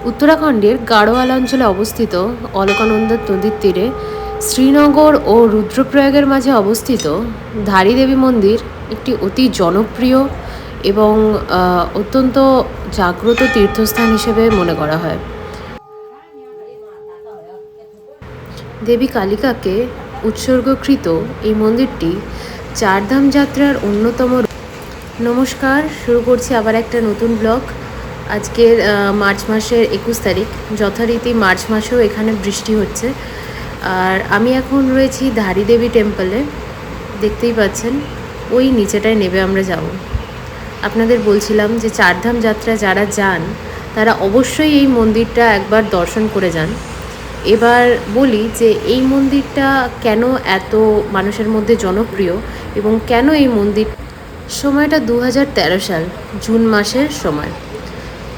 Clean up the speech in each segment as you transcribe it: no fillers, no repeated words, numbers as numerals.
উত্তরাখণ্ডের গাড়োয়াল অঞ্চলে অবস্থিত অলকানন্দা নদীর তীরে শ্রীনগর ও রুদ্রপ্রয়াগের মাঝে অবস্থিত ধারী দেবী মন্দির একটি অতি জনপ্রিয় এবং অত্যন্ত জাগ্রত তীর্থস্থান হিসেবে মনে করা হয়। দেবী কালিকাকে উৎসর্গকৃত এই মন্দিরটি চারধাম যাত্রার অন্যতম। নমস্কার, শুরু করছি আবার একটা নতুন ব্লগ। আজকের মার্চ মাসের 21 তারিখ, যথারীতি মার্চ মাসেও এখানে বৃষ্টি হচ্ছে। আর আমি এখন রয়েছি ধারী দেবী টেম্পলে, দেখতেই পাচ্ছেন ওই নিচেটায় নেবে আমরা যাব। আপনাদের বলছিলাম যে চারধাম যাত্রা যারা যান তারা অবশ্যই এই মন্দিরটা একবার দর্শন করে যান। এবার বলি যে এই মন্দিরটা কেন এত মানুষের মধ্যে জনপ্রিয় এবং কেন এই মন্দির। সময়টা 2013 সাল জুন মাসের সময়।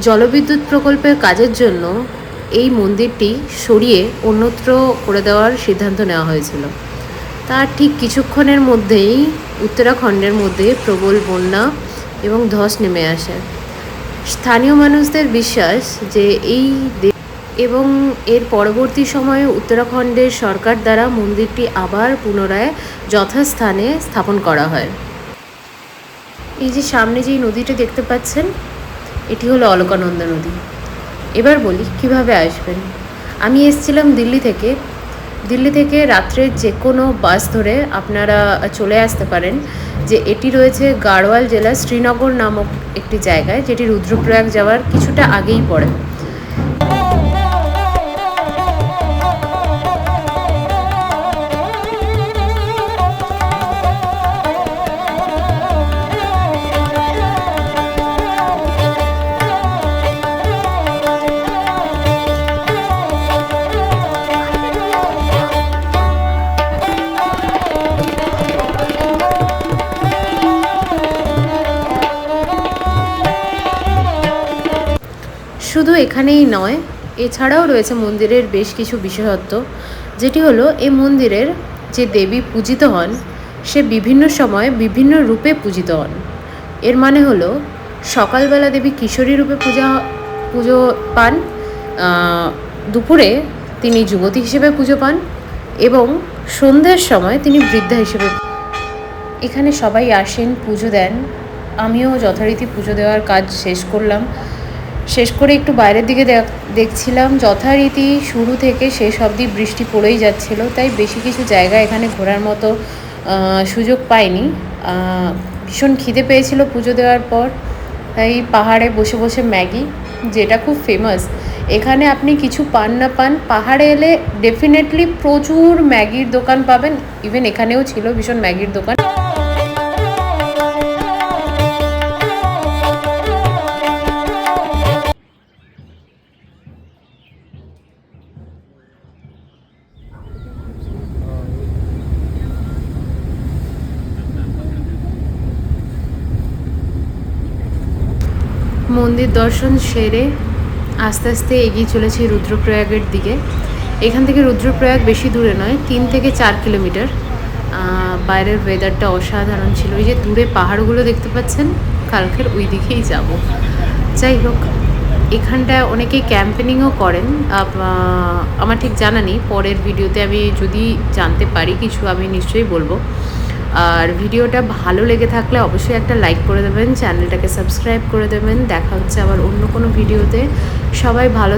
জলবিদ্যুৎ প্রকল্পের কাজের জন্য এই মন্দিরটি সরিয়ে অন্যত্র করে দেওয়ার সিদ্ধান্ত নেওয়া হয়েছিল। তার ঠিক কিছুক্ষণের মধ্যেই উত্তরাখণ্ডের মধ্যে প্রবল বন্যা এবং ধস নেমে আসে। স্থানীয় মানুষদের বিশ্বাস যে এবং এর পরবর্তী সময়ে উত্তরাখণ্ডের সরকার দ্বারা মন্দিরটি আবার পুনরায় যথাস্থানে স্থাপন করা হয়। এই যে সামনে যেই নদীটা দেখতে পাচ্ছেন, এটি হলো অলকানন্দা নদী। এবার বলি কিভাবে আসবেন। আমি এসেছিলাম দিল্লি থেকে রাত্রে যে কোনো বাস ধরে আপনারা চলে আসতে পারেন। যে এটি রয়েছে গাড়োয়াল জেলার শ্রীনগর নামক একটি জায়গায়, যেটি রুদ্রপ্রয়াগ যাওয়ার কিছুটা আগেই পড়ে। শুধু এখানেই নয়, এছাড়াও রয়েছে মন্দিরের বেশ কিছু বিশেষত্ব, যেটি হলো এই মন্দিরের যে দেবী পূজিত হন সে বিভিন্ন সময় বিভিন্ন রূপে পূজিত হন। এর মানে হলো সকালবেলা দেবী কিশোরী রূপে পুজো পান, দুপুরে তিনি যুবতী হিসেবে পুজো পান এবং সন্ধ্যের সময় তিনি বৃদ্ধা হিসেবে। এখানে সবাই আসেন, পুজো দেন। আমিও যথারীতি পুজো দেওয়ার কাজ শেষ করে একটু বাইরের দিকে দেখছিলাম। যথারীতি শুরু থেকে শেষ অবধি বৃষ্টি পড়েই যাচ্ছিল, তাই বেশি কিছু জায়গা এখানে ঘোরার মতো সুযোগ পাইনি। ভীষণ খিদে পেয়েছিল পুজো দেওয়ার পর, তাই পাহাড়ে বসে বসে ম্যাগি, যেটা খুব ফেমাস এখানে, আপনি কিছু পান না পান পাহাড়ে এলে ডেফিনেটলি প্রচুর ম্যাগির দোকান পাবেন। ইভেন এখানেও ছিল ভীষণ ম্যাগির দোকান। মন্দির দর্শন সেরে আস্তে আস্তে এগিয়ে চলেছি রুদ্রপ্রয়াগের দিকে। এখান থেকে রুদ্রপ্রয়াগ বেশি দূরে নয়, 3 থেকে 4 কিলোমিটার। বাইরের ওয়েদারটা অসাধারণ ছিল। এই যে দূরে পাহাড়গুলো দেখতে পাচ্ছেন, কালকের ওই দিকেই যাব। যাই হোক, এখানটায় অনেকেই ক্যাম্পেনিংও করেন। আমার ঠিক জানা নেই, পরের ভিডিওতে আমি যদি জানতে পারি কিছু আমি নিশ্চয়ই বলবো। আর ভিডিওটা ভালো লেগে থাকলে অবশ্যই একটা লাইক করে দেবেন, চ্যানেলটাকে সাবস্ক্রাইব করে দেবেন। দেখা হচ্ছে আবার অন্য কোনো ভিডিওতে। সবাই ভালো